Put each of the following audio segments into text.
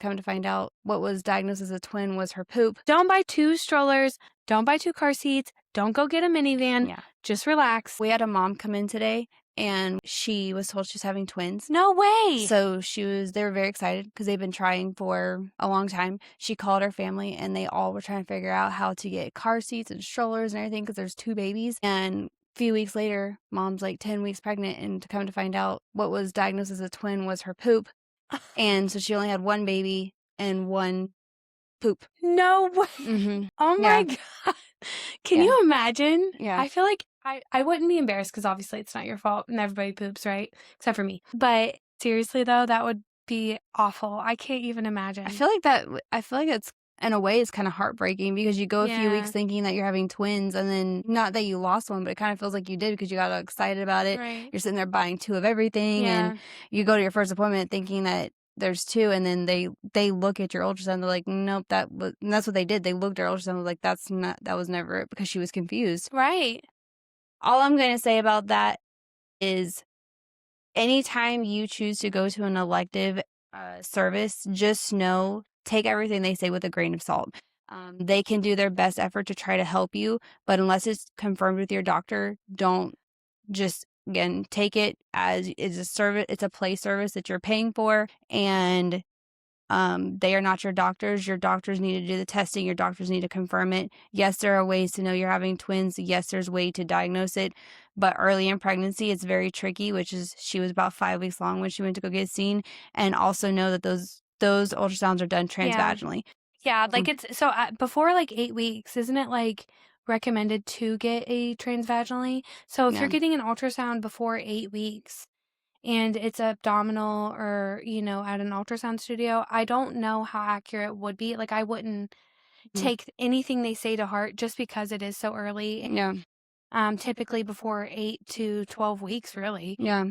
come to find out what was diagnosed as a twin was her poop. Don't buy 2 strollers. Don't buy 2 car seats. Don't go get a minivan. Yeah. Just relax. We had a mom come in today, and she was told she's having twins. No way. So they were very excited because they've been trying for a long time. She called her family, and they all were trying to figure out how to get car seats and strollers and everything because there's 2 babies. And a few weeks later, mom's like 10 weeks pregnant, and to come to find out what was diagnosed as a twin was her poop. And so she only had 1 baby and 1 poop. No way. Mm-hmm. Oh my God. Can you imagine? Yeah. I feel like I wouldn't be embarrassed because obviously it's not your fault and everybody poops, right? Except for me. But seriously though, that would be awful. I can't even imagine. I feel like it's, in a way, it's kind of heartbreaking because you go a few weeks thinking that you're having twins, and then not that you lost one, but it kind of feels like you did because you got all excited about it. Right. You're sitting there buying 2 of everything, and you go to your first appointment thinking that there's 2, and then they look at your ultrasound. They're like, nope, and that's what they did. They looked at her ultrasound and was like, that was never it, because she was confused. Right. All I'm going to say about that is anytime you choose to go to an elective service, just know, take everything they say with a grain of salt. They can do their best effort to try to help you, but unless it's confirmed with your doctor, don't just, again, take it as it's a service. It's a play service that you're paying for, and they are not your doctors. Your doctors need to do the testing. Your doctors need to confirm it. Yes, there are ways to know you're having twins. Yes, there's a way to diagnose it. But early in pregnancy, it's very tricky, which is she was about 5 weeks long when she went to go get seen. And also know that those ultrasounds are done transvaginally. Yeah, like it's so before like 8 weeks, isn't it like recommended to get a transvaginally? So if you're getting an ultrasound before 8 weeks, and it's abdominal or, at an ultrasound studio, I don't know how accurate it would be. Like, I wouldn't take anything they say to heart just because it is so early. Yeah. Typically before 8 to 12 weeks, really. Yeah.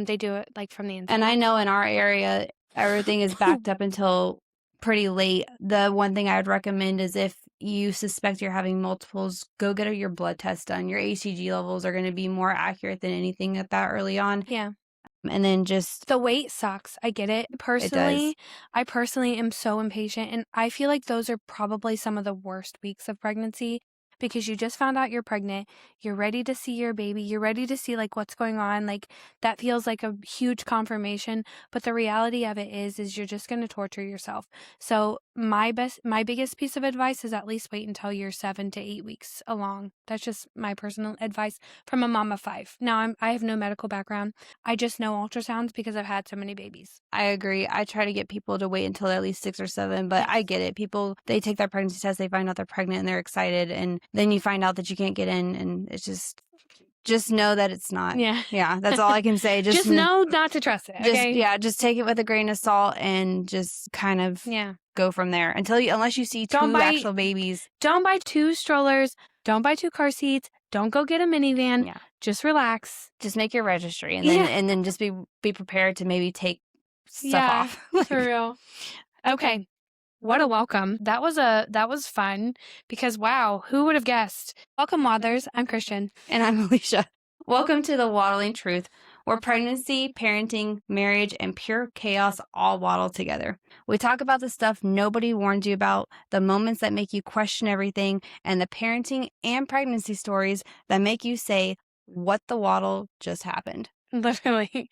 They do it, like, from the inside. And I know in our area, everything is backed up until pretty late. The one thing I would recommend is if you suspect you're having multiples, go get your blood test done. Your HCG levels are going to be more accurate than anything at that early on. Yeah. And then just the wait sucks. I get it. Personally, I personally am so impatient, and I feel like those are probably some of the worst weeks of pregnancy because you just found out you're pregnant. You're ready to see your baby. You're ready to see like what's going on. Like that feels like a huge confirmation, but the reality of it is you're just going to torture yourself. So my biggest piece of advice is at least wait until you're 7 to 8 weeks along. That's just my personal advice from a mom of 5. Now I have no medical background. I just know ultrasounds because I've had so many babies. I agree. I try to get people to wait until they're at least 6 or 7, but I get it. People, they take their pregnancy test, they find out they're pregnant and they're excited, and then you find out that you can't get in, and it's just know that it's not. Yeah, that's all I can say. Just know not to trust it. Okay? Just take it with a grain of salt and just kind of go from there unless you see 2 actual babies. Don't buy 2 strollers. Don't buy 2 car seats. Don't go get a minivan. Yeah. Just relax. Just make your registry, and then just be prepared to maybe take stuff off. For real. Okay. What a welcome. That was fun because wow, who would have guessed? Welcome, Waddlers. I'm Kristian. And I'm Alicia. Welcome to the Waddling Truth, where pregnancy, parenting, marriage, and pure chaos all waddle together. We talk about the stuff nobody warned you about, the moments that make you question everything, and the parenting and pregnancy stories that make you say, what the waddle just happened. Literally.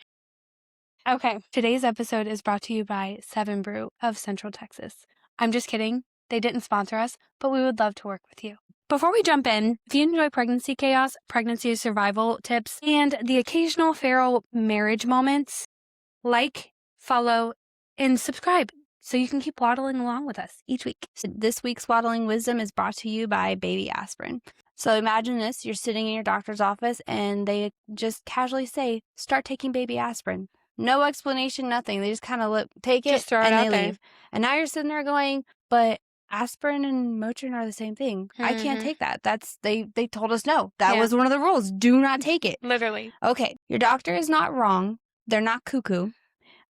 Okay, today's episode is brought to you by 7 Brew of Central Texas. I'm just kidding. They didn't sponsor us, but we would love to work with you. Before we jump in, if you enjoy pregnancy chaos, pregnancy survival tips, and the occasional feral marriage moments, like, follow, and subscribe so you can keep waddling along with us each week. So this week's Waddling Wisdom is brought to you by Baby Aspirin. So imagine this, you're sitting in your doctor's office and they just casually say, start taking baby aspirin. No explanation, nothing. They just kind of take it just throw it and out they there. leave. And now you're sitting there going, but aspirin and Motrin are the same thing. I can't take that. They told us no. That was one of the rules. Do not take it. Literally. Okay, your doctor is not wrong. They're not cuckoo.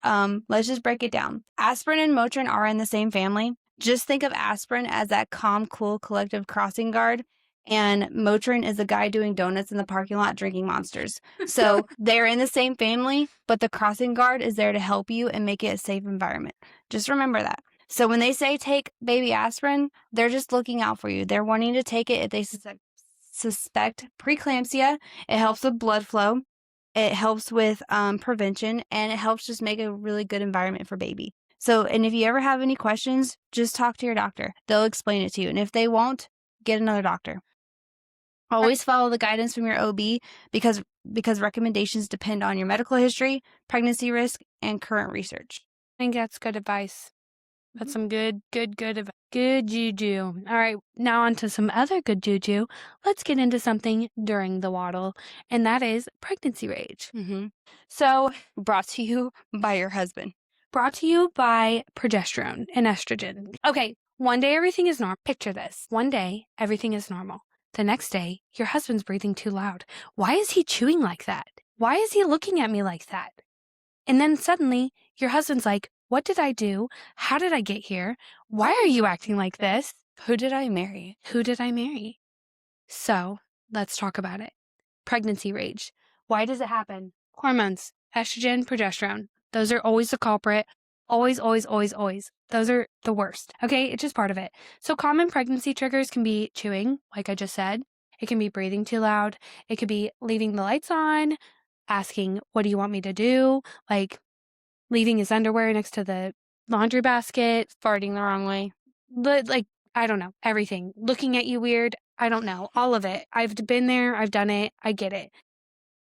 Let's just break it down. Aspirin and Motrin are in the same family. Just think of aspirin as that calm, cool, collective crossing guard. and Motrin is a guy doing donuts in the parking lot drinking Monsters. So they're in the same family, but the crossing guard is there to help you and make it a safe environment. Just remember that. So when they say take baby aspirin, they're just looking out for you. They're wanting to take it if they suspect preeclampsia. It helps with blood flow. It helps with prevention, and it helps just make a really good environment for baby. So, and if you ever have any questions, just talk to your doctor. They'll explain it to you. And if they won't, get another doctor. Always follow the guidance from your OB because recommendations depend on your medical history, pregnancy risk, and current research. I think that's good advice. That's some good advice. Good juju. All right, now on to some other good juju. Let's get into something during the waddle, and that is pregnancy rage. So, brought to you by your husband. Brought to you by progesterone and estrogen. Okay, one day everything is normal. Picture this. One day everything is normal. The next day, your husband's breathing too loud. Why is he chewing like that? Why is he looking at me like that? And then suddenly, your husband's like, what did I do? How did I get here? Why are you acting like this? Who did I marry? Who did I marry? So, let's talk about it. Pregnancy rage. Why does it happen? Hormones, estrogen, progesterone. Those are always the culprit. Always, always, always, always. Those are the worst. Okay, it's just part of it. So common pregnancy triggers can be chewing, like I just said. It can be breathing too loud. It could be leaving the lights on, asking, what do you want me to do? Like leaving his underwear next to the laundry basket. Farting the wrong way. Like, I don't know, everything. Looking at you weird. I don't know. All of it. I've been there. I've done it. I get it.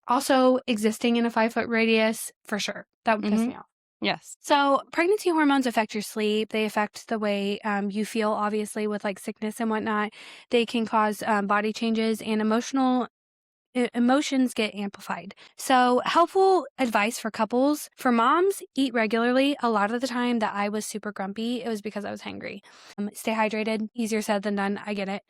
Also, existing in a 5-foot radius, for sure. That would piss me off. Yes. So pregnancy hormones affect your sleep. They affect the way you feel, obviously, with like sickness and whatnot. They can cause body changes, and emotions get amplified. So helpful advice for couples. For moms, eat regularly. A lot of the time that I was super grumpy, it was because I was hangry. Stay hydrated. Easier said than done. I get it.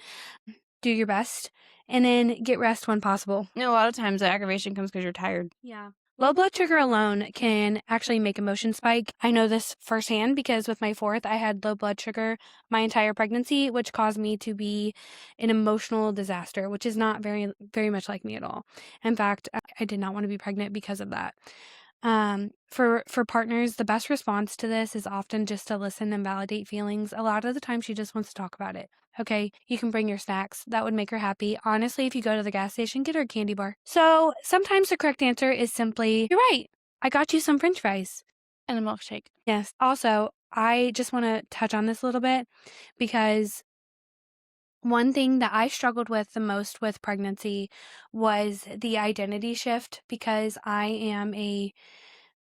Do your best. And then get rest when possible. A lot of times the aggravation comes because you're tired. Yeah. Low blood sugar alone can actually make emotion spike. I know this firsthand because with my fourth, I had low blood sugar my entire pregnancy, which caused me to be an emotional disaster, which is not very, very much like me at all. In fact, I did not want to be pregnant because of that. For partners, the best response to this is often just to listen and validate feelings. A lot of the time, she just wants to talk about it. Okay, you can bring your snacks. That would make her happy. Honestly, if you go to the gas station, get her a candy bar. So sometimes the correct answer is simply, you're right. I got you some French fries. And a milkshake. Yes. Also, I just want to touch on this a little bit because one thing that I struggled with the most with pregnancy was the identity shift, because I am a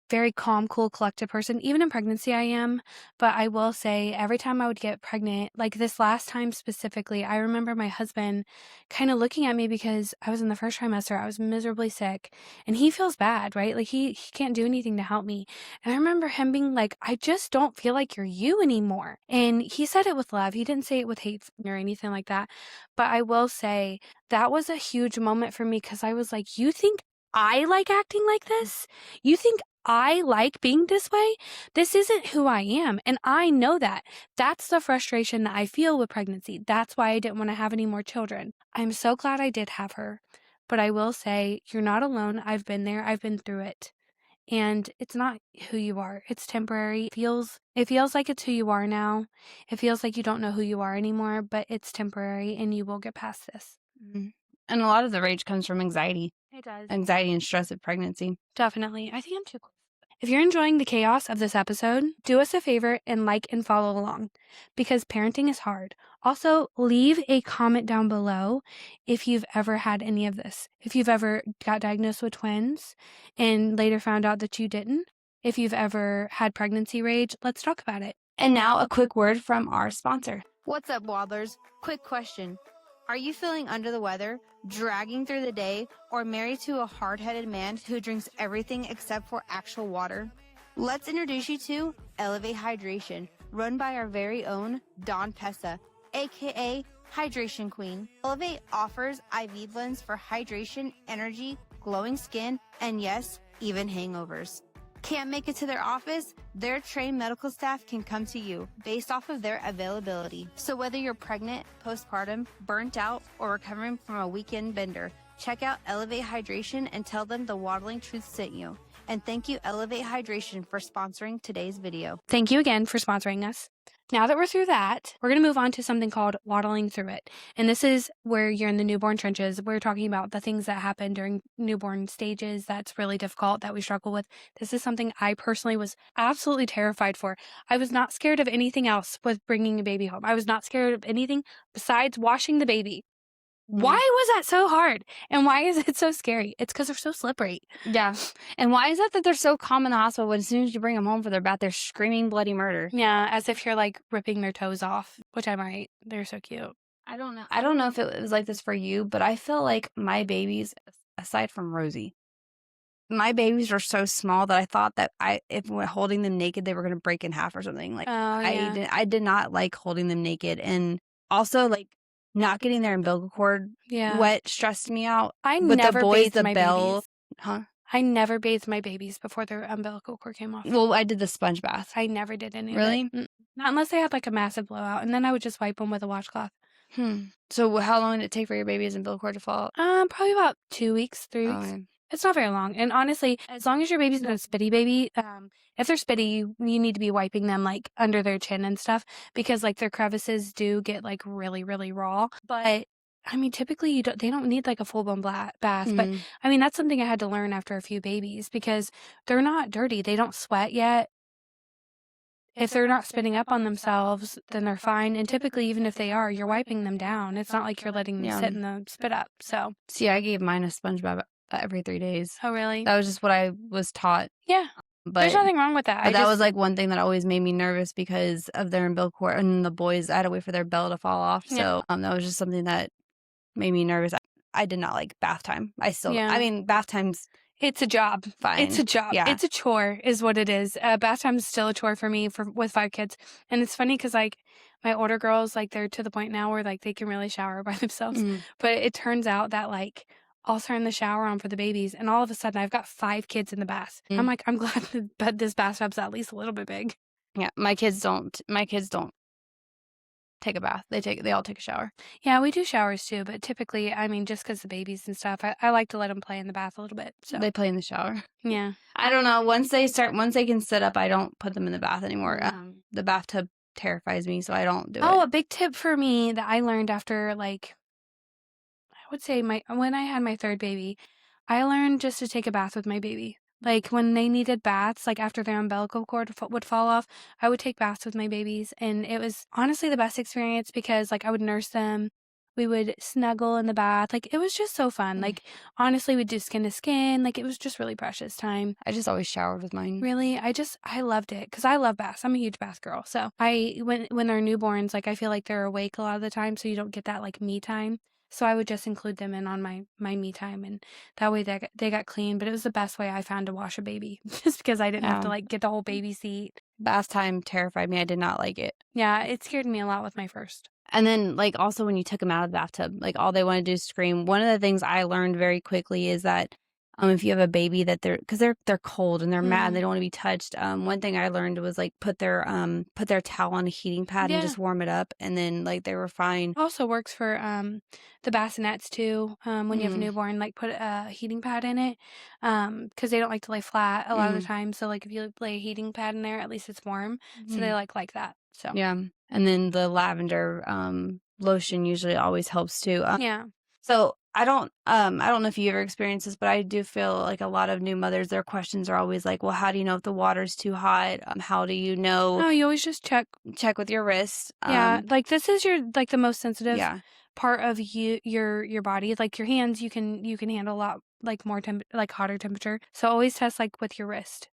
very calm, cool, collected person. Even in pregnancy, I am. But I will say, every time I would get pregnant, like this last time specifically, I remember my husband kind of looking at me because I was in the first trimester. I was miserably sick. And he feels bad, right? Like he can't do anything to help me. And I remember him being like, I just don't feel like you're you anymore. And he said it with love. He didn't say it with hate or anything like that. But I will say, that was a huge moment for me because I was like, you think I like acting like this? You think I like being this way? This isn't who I am. And I know that. That's the frustration that I feel with pregnancy. That's why I didn't want to have any more children. I'm so glad I did have her. But I will say, you're not alone. I've been there. I've been through it. And it's not who you are. It's temporary. It feels like it's who you are now. It feels like you don't know who you are anymore, but it's temporary and you will get past this. Mm-hmm. And a lot of the rage comes from anxiety. It does. Anxiety and stress of pregnancy. Definitely. I think I'm too close. If you're enjoying the chaos of this episode, do us a favor and like and follow along, because parenting is hard. Also, leave a comment down below if you've ever had any of this. If you've ever got diagnosed with twins and later found out that you didn't. If you've ever had pregnancy rage, let's talk about it. And now a quick word from our sponsor. What's up, Waddlers? Quick question. Are you feeling under the weather, dragging through the day, or married to a hard-headed man who drinks everything except for actual water? Let's introduce you to Elevate Hydration, run by our very own Dawn Pessa, aka Hydration Queen. Elevate offers IV blends for hydration, energy, glowing skin, and yes, even hangovers. Can't make it to their office? Their trained medical staff can come to you based off of their availability. So whether you're pregnant, postpartum, burnt out, or recovering from a weekend bender, check out Elevate Hydration and tell them the Waddling Truth sent you. And thank you, Elevate Hydration, for sponsoring today's video. Thank you again for sponsoring us. Now that we're through that, we're going to move on to something called waddling through it. And this is where you're in the newborn trenches. We're talking about the things that happen during newborn stages that's really difficult, that we struggle with. This is something I personally was absolutely terrified for. I was not scared of anything else with bringing a baby home. I was not scared of anything besides washing the baby. Why was that so hard? And why is it so scary? It's because they're so slippery. Yeah. And why is that they're so calm in the hospital when as soon as you bring them home for their bath, they're screaming bloody murder? Yeah, as if you're like ripping their toes off, which I might. They're so cute. I don't know. I don't know if it was like this for you, but I feel like my babies, aside from Rosie, my babies are so small that I thought that if we're holding them naked, they were going to break in half or something. Like, I did not like holding them naked. And also, like, not getting their umbilical cord wet stressed me out. I With never the boys, bathed the my bell. babies. Huh? I never bathed my babies before their umbilical cord came off. Well, I did the sponge bath. I never did any Really? of it. Not unless they had like a massive blowout, and then I would just wipe them with a washcloth. So how long did it take for your baby's umbilical cord to fall out? Probably about 2 weeks, 3 weeks. Okay. It's not very long. And honestly, as long as your baby's not a spitty baby, if they're spitty, you need to be wiping them like under their chin and stuff, because like their crevices do get like really, really raw. But I mean, typically they don't need like a full-blown bath. But I mean, that's something I had to learn after a few babies, because they're not dirty. They don't sweat yet. If they're not spitting up on themselves, then they're fine. And typically, even if they are, you're wiping them down. It's not like you're letting them sit in the spit up. So, see, I gave mine a sponge bath every 3 days. Oh, really? That was just what I was taught. Yeah. But there's nothing wrong with that. But that was like one thing that always made me nervous because of their umbilical cord, and the boys, I had to wait for their bell to fall off. So that was just something that made me nervous. I did not like bath time. I mean, bath time's it's a job. Fine. It's a job. Yeah. It's a chore is what it is. Bath time is still a chore for me with 5 kids. And it's funny because like my older girls, like they're to the point now where like they can really shower by themselves. But it turns out that like I'll turn the shower on for the babies, and all of a sudden I've got 5 kids in the bath. I'm like, I'm glad that this bathtub's at least a little bit big. Yeah, my kids don't take a bath. They all take a shower. Yeah, we do showers too, but typically, I mean, just because the babies and stuff, I like to let them play in the bath a little bit. So they play in the shower. Yeah. I don't know. Once they can sit up, I don't put them in the bath anymore. The bathtub terrifies me, so I don't do it. Oh, a big tip for me that I learned after like, I would say when I had my 3rd baby, I learned just to take a bath with my baby. Like when they needed baths, like after their umbilical cord would fall off, I would take baths with my babies. And it was honestly the best experience because like I would nurse them. We would snuggle in the bath. Like it was just so fun. Like honestly, we'd do skin to skin. Like it was just really precious time. I just always showered with mine. Really? I loved it because I love baths. I'm a huge bath girl. So when they're newborns, like I feel like they're awake a lot of the time. So you don't get that like me time. So I would just include them in on my me time, and that way they got clean. But it was the best way I found to wash a baby, just because I didn't have to like get the whole baby seat. Bath time terrified me. I did not like it. Yeah, it scared me a lot with my first. And then like also when you took them out of the bathtub, like all they want to do is scream. One of the things I learned very quickly is that if you have a baby that because they're cold and they're mad and they don't want to be touched. One thing I learned was like put their towel on a heating pad and just warm it up, and then like they were fine. Also works for the bassinets too. When you have a newborn, like put a heating pad in it, because they don't like to lay flat a lot of the time. So like if you lay a heating pad in there, at least it's warm. So they like that. So yeah, and then the lavender lotion usually always helps too. Yeah. So I don't know if you ever experienced this, but I do feel like a lot of new mothers, their questions are always like, well, how do you know if the water's too hot? How do you know? Oh, you always just check with your wrist. Yeah. Like this is your, like the most sensitive part of your body. Like your hands, you can handle a lot like more hotter temperature. So always test like with your wrist.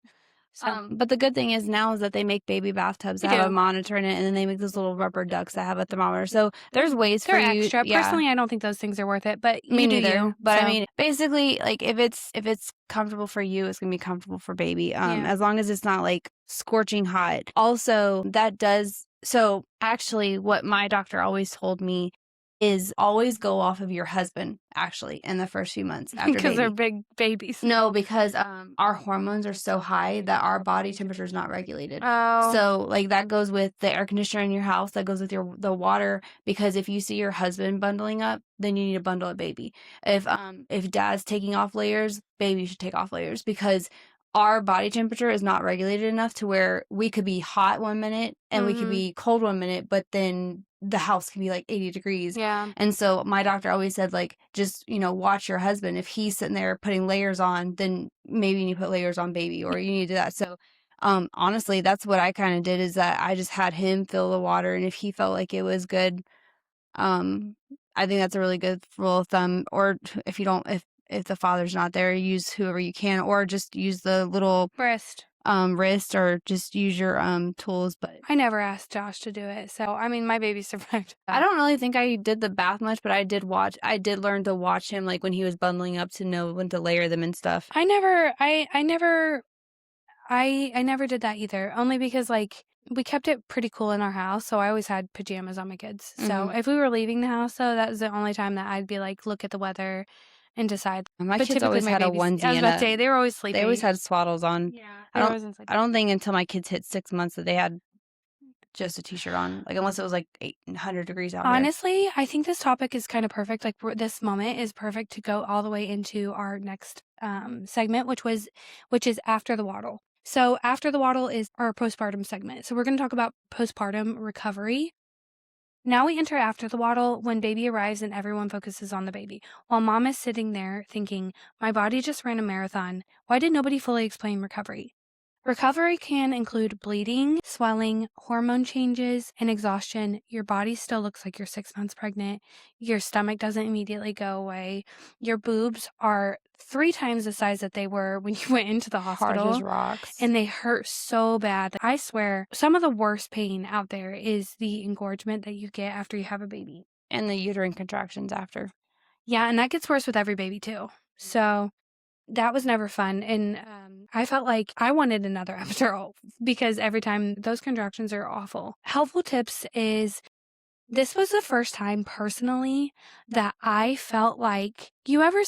So. But the good thing is now is that they make baby bathtubs that have a monitor in it, and then they make those little rubber ducks that have a thermometer. So there's ways for you. Extra. Yeah. Personally, I don't think those things are worth it, but me neither. You, but so. I mean, basically, like if it's comfortable for you, it's gonna be comfortable for baby. As long as it's not like scorching hot. Also, that does. So actually, what my doctor always told me is always go off of your husband, actually, in the first few months after Because they're baby. big babies. No, because, our hormones are so high that our body temperature is not regulated. Oh. So, like, that goes with the air conditioner in your house, that goes with the water, because if you see your husband bundling up, then you need to bundle a baby. If dad's taking off layers, baby should take off layers, because our body temperature is not regulated enough to where we could be hot one minute and we could be cold one minute, but then the house can be like 80 degrees. Yeah. And so my doctor always said, like, just, watch your husband. If he's sitting there putting layers on, then maybe you need to put layers on baby, or you need to do that. So, honestly, that's what I kind of did, is that I just had him fill the water. And if he felt like it was good, I think that's a really good rule of thumb. Or if you don't, if the father's not there, use whoever you can, or just use the little wrist, or just use your tools. But I never asked Josh to do it, so I mean, my baby survived. I don't really think I did the bath much, but I did learn to watch him, like, when he was bundling up, to know when to layer them and stuff. I never did that either, only because, like, we kept it pretty cool in our house, so I always had pajamas on my kids. So if we were leaving the house, though, that was the only time that I'd be like, look at the weather and decide. My But kids always had a onesie. I was about to say, they were always sleeping. They always had swaddles on. Yeah, I don't think until my kids hit 6 months that they had just a t-shirt on, like, unless it was like 800 degrees out. Honestly, I think this topic is kind of perfect. Like, this moment is perfect to go all the way into our next segment, which is after the waddle. So after the waddle is our postpartum segment. So we're going to talk about postpartum recovery. Now we enter after the waddle, when baby arrives and everyone focuses on the baby, while mom is sitting there thinking, my body just ran a marathon. Why did nobody fully explain recovery? Recovery can include bleeding, swelling, hormone changes, and exhaustion. Your body still looks like you're 6 months pregnant. Your stomach doesn't immediately go away. Your boobs are 3 times the size that they were when you went into the hospital. Hard as rocks. And they hurt so bad. I swear, some of the worst pain out there is the engorgement that you get after you have a baby. And the uterine contractions after. Yeah, and that gets worse with every baby too. So that was never fun. And I felt like I wanted another epidural, because every time those contractions are awful. Helpful tips is, this was the first time personally that I felt like, you ever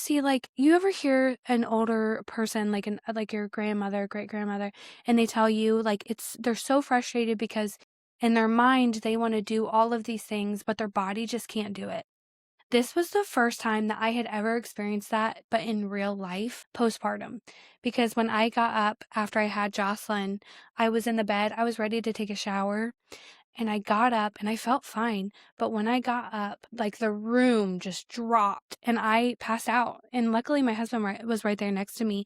hear an older person, like your grandmother, great grandmother, and they tell you, like, they're so frustrated because in their mind they want to do all of these things, but their body just can't do it. This was the first time that I had ever experienced that, but in real life, postpartum. Because when I got up after I had Jocelyn, I was in the bed, I was ready to take a shower, and I got up and I felt fine. But when I got up, like, the room just dropped and I passed out. And luckily my husband was right there next to me.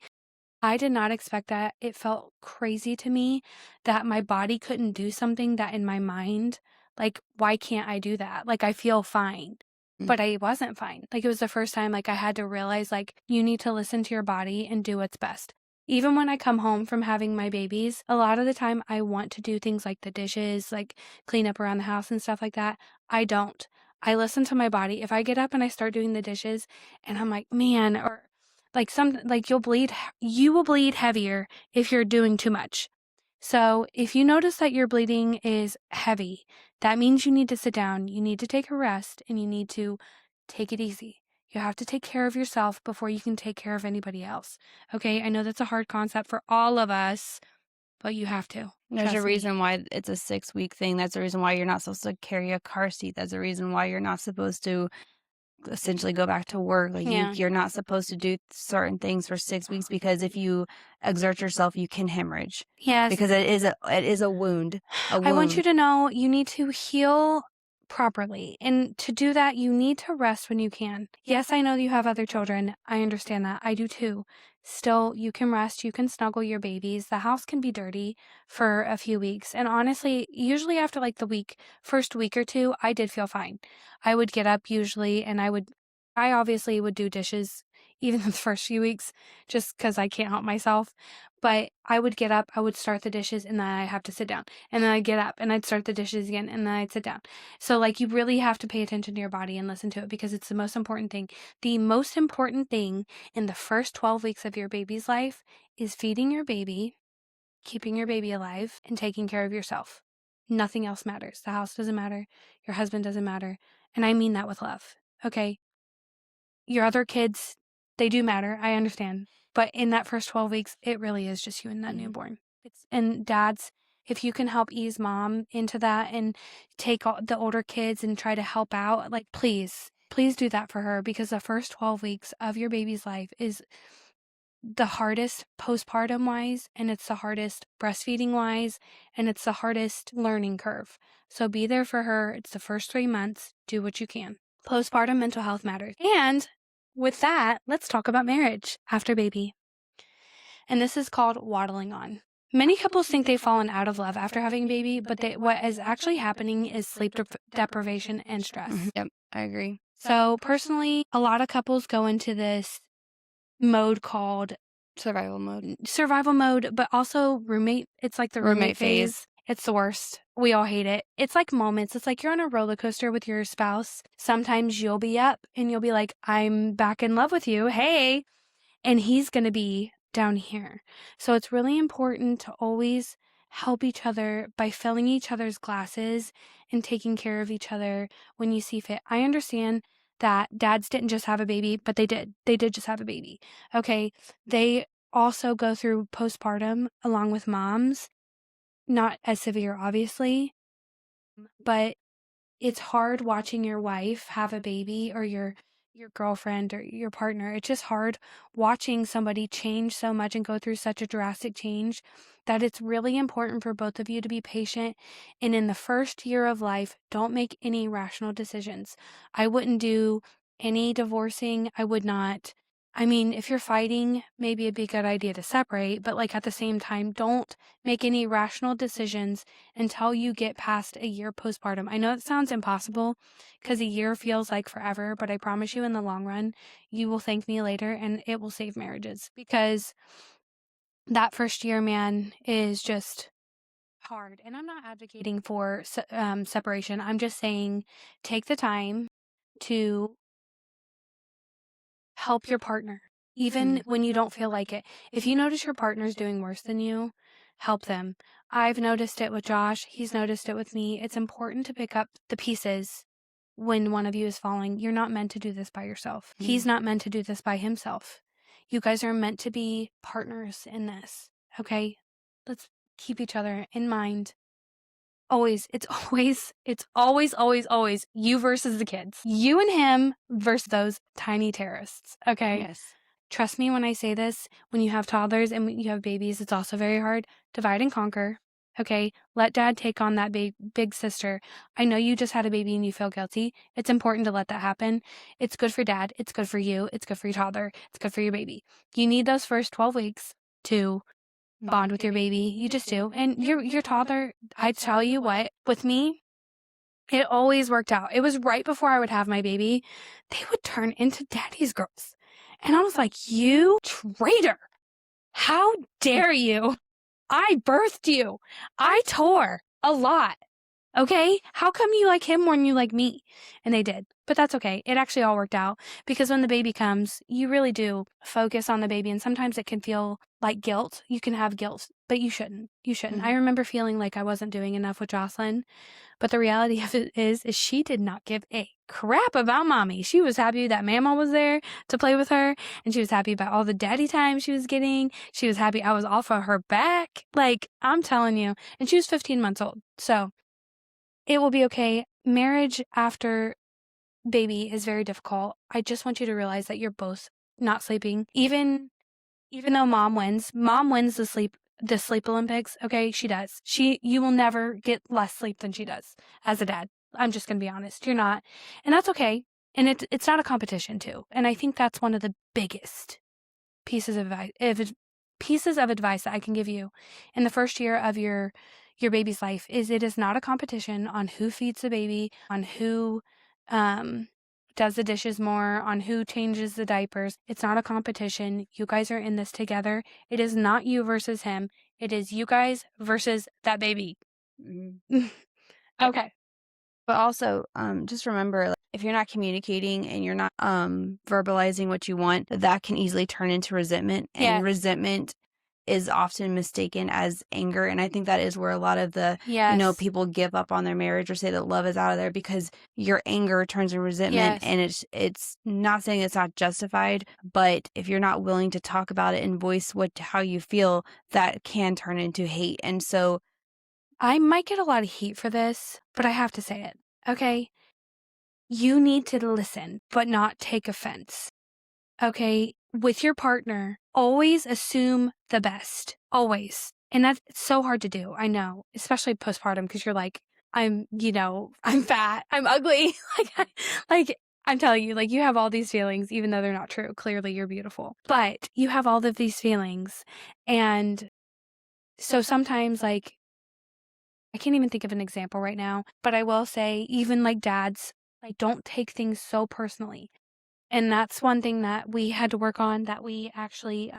I did not expect that. It felt crazy to me that my body couldn't do something that in my mind, like, why can't I do that? Like, I feel fine. But I wasn't fine. Like, it was the first time, like, I had to realize, like, you need to listen to your body and do what's best. Even when I come home from having my babies, a lot of the time I want to do things like the dishes, like clean up around the house and stuff like that. I don't. I listen to my body. If I get up and I start doing the dishes and I'm like, man, or like you will bleed heavier if you're doing too much. So if you notice that your bleeding is heavy, that means you need to sit down, you need to take a rest, and you need to take it easy. You have to take care of yourself before you can take care of anybody else. Okay, I know that's a hard concept for all of us, but you have to. There's a reason why it's a 6-week thing. That's the reason why you're not supposed to carry a car seat. That's the reason why you're not supposed to essentially go back to work. Like, you're not supposed to do certain things for 6 weeks, because if you exert yourself, you can hemorrhage. Yes. Because it is a wound. I want you to know you need to heal properly. And to do that, you need to rest when you can. Yes, I know you have other children. I understand that. I do too. Still, you can rest. You can snuggle your babies. The house can be dirty for a few weeks. And honestly, usually after like the first week or two, I did feel fine. I would get up usually and I obviously would do dishes even the first few weeks, just because I can't help myself. But I would get up, I would start the dishes, and then I'd have to sit down. And then I'd get up, and I'd start the dishes again, and then I'd sit down. So, like, you really have to pay attention to your body and listen to it, because it's the most important thing. The most important thing in the first 12 weeks of your baby's life is feeding your baby, keeping your baby alive, and taking care of yourself. Nothing else matters. The house doesn't matter. Your husband doesn't matter. And I mean that with love. Okay? Your other kids, they do matter. I understand. But in that first 12 weeks, it really is just you and that newborn. And dads, if you can help ease mom into that and take all the older kids and try to help out, like, please do that for her, because the first 12 weeks of your baby's life is the hardest postpartum wise, and it's the hardest breastfeeding wise, and it's the hardest learning curve. So be there for her. It's the first 3 months. Do what you can. Postpartum mental health matters. And with that, let's talk about marriage after baby. And this is called waddling on. Many couples think they've fallen out of love after having a baby, but what is actually happening is sleep deprivation and stress. Yep, I agree. So personally, a lot of couples go into this mode called survival mode, but also roommate. It's like the roommate phase. It's the worst. We all hate it. It's like moments. It's like you're on a roller coaster with your spouse. Sometimes you'll be up and you'll be like, I'm back in love with you. Hey. And he's going to be down here. So it's really important to always help each other by filling each other's glasses and taking care of each other when you see fit. I understand that dads didn't just have a baby, but they did. They did just have a baby. Okay. They also go through postpartum along with moms. Not as severe, obviously, but it's hard watching your wife have a baby, or your girlfriend or your partner. It's just hard watching somebody change so much and go through such a drastic change, that it's really important for both of you to be patient. And in the first year of life, don't make any rational decisions. I wouldn't do any divorcing. I would not. I mean, if you're fighting, maybe it'd be a good idea to separate, but like at the same time, don't make any rational decisions until you get past a year postpartum. I know it sounds impossible because a year feels like forever, but I promise you in the long run, you will thank me later and it will save marriages, because that first year, man, is just hard. And I'm not advocating for separation. I'm just saying take the time to help your partner, even when you don't feel like it. If you notice your partner's doing worse than you, help them. I've noticed it with Josh. He's noticed it with me. It's important to pick up the pieces when one of you is falling. You're not meant to do this by yourself. He's not meant to do this by himself. You guys are meant to be partners in this, okay? Let's keep each other in mind. It's always you versus the kids. You and him versus those tiny terrorists, okay? Yes. Trust me when I say this, when you have toddlers and when you have babies, it's also very hard. Divide and conquer, okay? Let dad take on that big sister. I know you just had a baby and you feel guilty. It's important to let that happen. It's good for dad. It's good for you. It's good for your toddler. It's good for your baby. You need those first 12 weeks to bond with your baby. You just do. And your toddler, I tell you what, with me, it always worked out. It was right before I would have my baby. They would turn into daddy's girls. And I was like, you traitor. How dare you? I birthed you. I tore a lot. Okay? How come you like him more than you like me? And they did. But that's okay. It actually all worked out, because when the baby comes, you really do focus on the baby. And sometimes it can feel like guilt. You can have guilt, but you shouldn't. You shouldn't. I remember feeling like I wasn't doing enough with Jocelyn. But the reality of it is she did not give a crap about mommy. She was happy that mama was there to play with her. And she was happy about all the daddy time she was getting. She was happy I was off of her back. Like, I'm telling you. And she was 15 months old. So it will be okay. Marriage after baby is very difficult. I just want you to realize that you're both not sleeping. Even though mom wins the sleep Olympics. Okay, she does. You will never get less sleep than she does as a dad. I'm just going to be honest. You're not. And that's okay. And it's not a competition too. And I think that's one of the biggest pieces of advice that I can give you in the first year of your baby's life is it is not a competition on who feeds the baby, on who does the dishes more, on who changes the diapers. It's not a competition. You guys are in this together. It is not you versus him. It is you guys versus that baby. Okay. But also, just remember, like, if you're not communicating and you're not verbalizing what you want, that can easily turn into resentment. And resentment is often mistaken as anger. And I think that is where a lot of the, people give up on their marriage or say that love is out of there because your anger turns into resentment. And it's not saying it's not justified, but if you're not willing to talk about it and voice how you feel, that can turn into hate. And so I might get a lot of heat for this, but I have to say it. Okay. You need to listen, but not take offense. Okay. With your partner, always assume the best. Always. And that's so hard to do. I know, especially postpartum, because you're like, I'm fat, I'm ugly. like I'm telling you, like, you have all these feelings, even though they're not true. Clearly you're beautiful, but you have all of these feelings. And so sometimes, like, I can't even think of an example right now, but I will say, even like dads, like, don't take things so personally. And that's one thing that we had to work on, that we actually,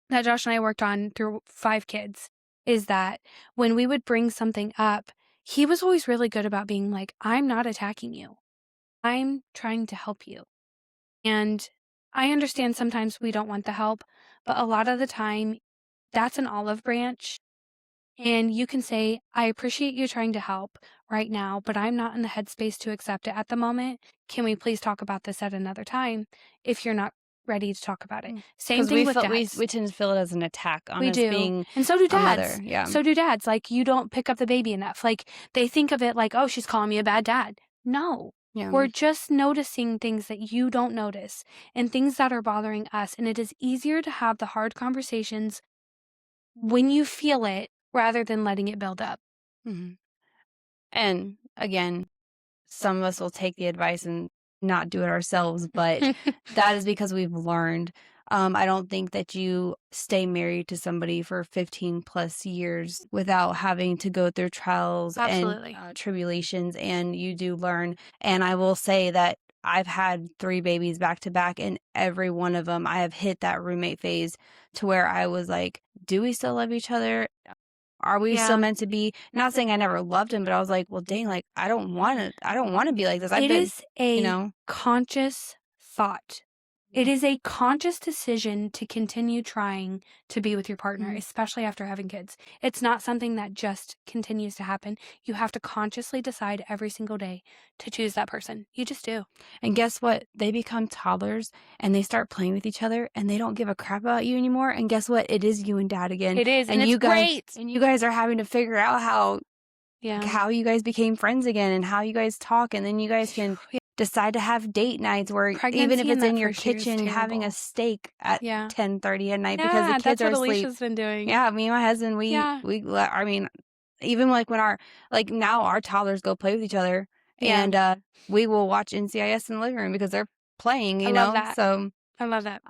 that Josh and I worked on through 5 kids, is that when we would bring something up, he was always really good about being like, I'm not attacking you. I'm trying to help you. And I understand sometimes we don't want the help, but a lot of the time, that's an olive branch. And you can say, I appreciate you trying to help right now, but I'm not in the headspace to accept it at the moment. Can we please talk about this at another time if you're not ready to talk about it? Same thing with dads. We tend to feel it as an attack on we us do. being and so do dads. a mother. Yeah. So do dads. Like, you don't pick up the baby enough. Like, they think of it like, oh, she's calling me a bad dad. No. Yeah. We're just noticing things that you don't notice and things that are bothering us. And it is easier to have the hard conversations when you feel it rather than letting it build up. Mm-hmm. And again, some of us will take the advice and not do it ourselves, but that is because we've learned. I don't think that you stay married to somebody for 15 plus years without having to go through trials Absolutely. and tribulations, and you do learn. And I will say that I've had 3 babies back to back, and every one of them I have hit that roommate phase to where I was like, do we still love each other? Are we still meant to be? Not saying I never loved him, but I was like, well, dang, like, I don't want to be like this. It is a conscious thought. It is a conscious decision to continue trying to be with your partner, especially after having kids. It's not something that just continues to happen. You have to consciously decide every single day to choose that person. You just do. And guess what? They become toddlers and they start playing with each other and they don't give a crap about you anymore. And guess what? It is you and dad again. It is. And you it's guys, great. And you guys are having to figure out how you guys became friends again and how you guys talk. And then you guys can decide to have date nights where even if it's in your kitchen having a steak at 10:30 at night because the kids are asleep. Alicia's been doing. Yeah, me and my husband, we I mean, even like when now our toddlers go play with each other and we will watch NCIS in the living room because they're playing, you know. That. So I love that.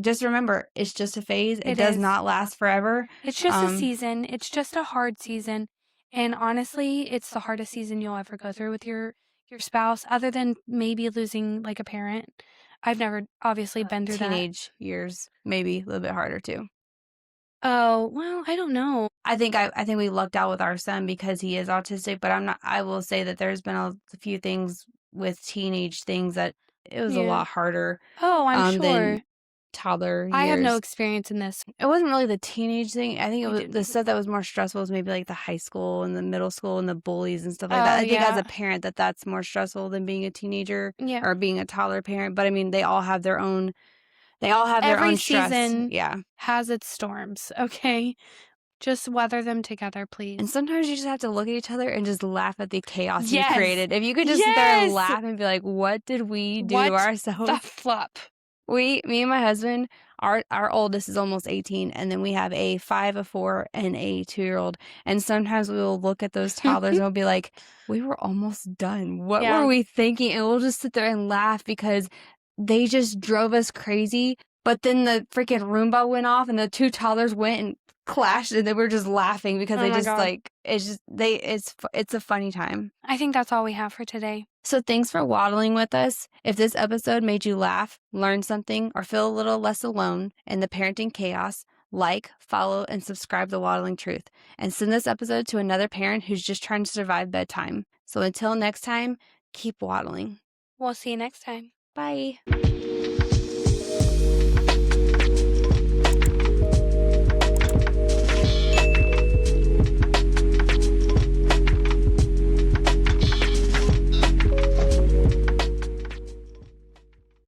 Just remember, it's just a phase. It does not last forever. It's just a season. It's just a hard season. And honestly, it's the hardest season you'll ever go through with your spouse, other than maybe losing like a parent. I've never obviously been through teenage years, maybe a little bit harder too. Oh, well, I don't know. I think we lucked out with our son because he is autistic, but I will say that there's been a few things with teenage things that it was a lot harder. Oh, I'm sure. Than toddler years. I have no experience in this. It wasn't really the teenage thing. I think it was the stuff that was more stressful was maybe like the high school and the middle school and the bullies and stuff like that. I think as a parent that's more stressful than being a teenager or being a toddler parent. But I mean, they all have their own Every stress. Season has its storms, okay? Just weather them together, please. And sometimes you just have to look at each other and just laugh at the chaos you created. If you could just sit there and laugh and be like, what did we do to ourselves? The flop. Me and my husband, our oldest is almost 18, and then we have a 5, a 4, and a 2-year-old. And sometimes we will look at those toddlers and we'll be like, we were almost done. What were we thinking? And we'll just sit there and laugh because they just drove us crazy. But then the freaking Roomba went off and the 2 toddlers went and clashed, and they were just laughing because it's a funny time. I think that's all we have for today. So thanks for waddling with us. If this episode made you laugh, learn something, or feel a little less alone in the parenting chaos, like, follow, and subscribe to Waddling Truth. And send this episode to another parent who's just trying to survive bedtime. So until next time, keep waddling. We'll see you next time. Bye.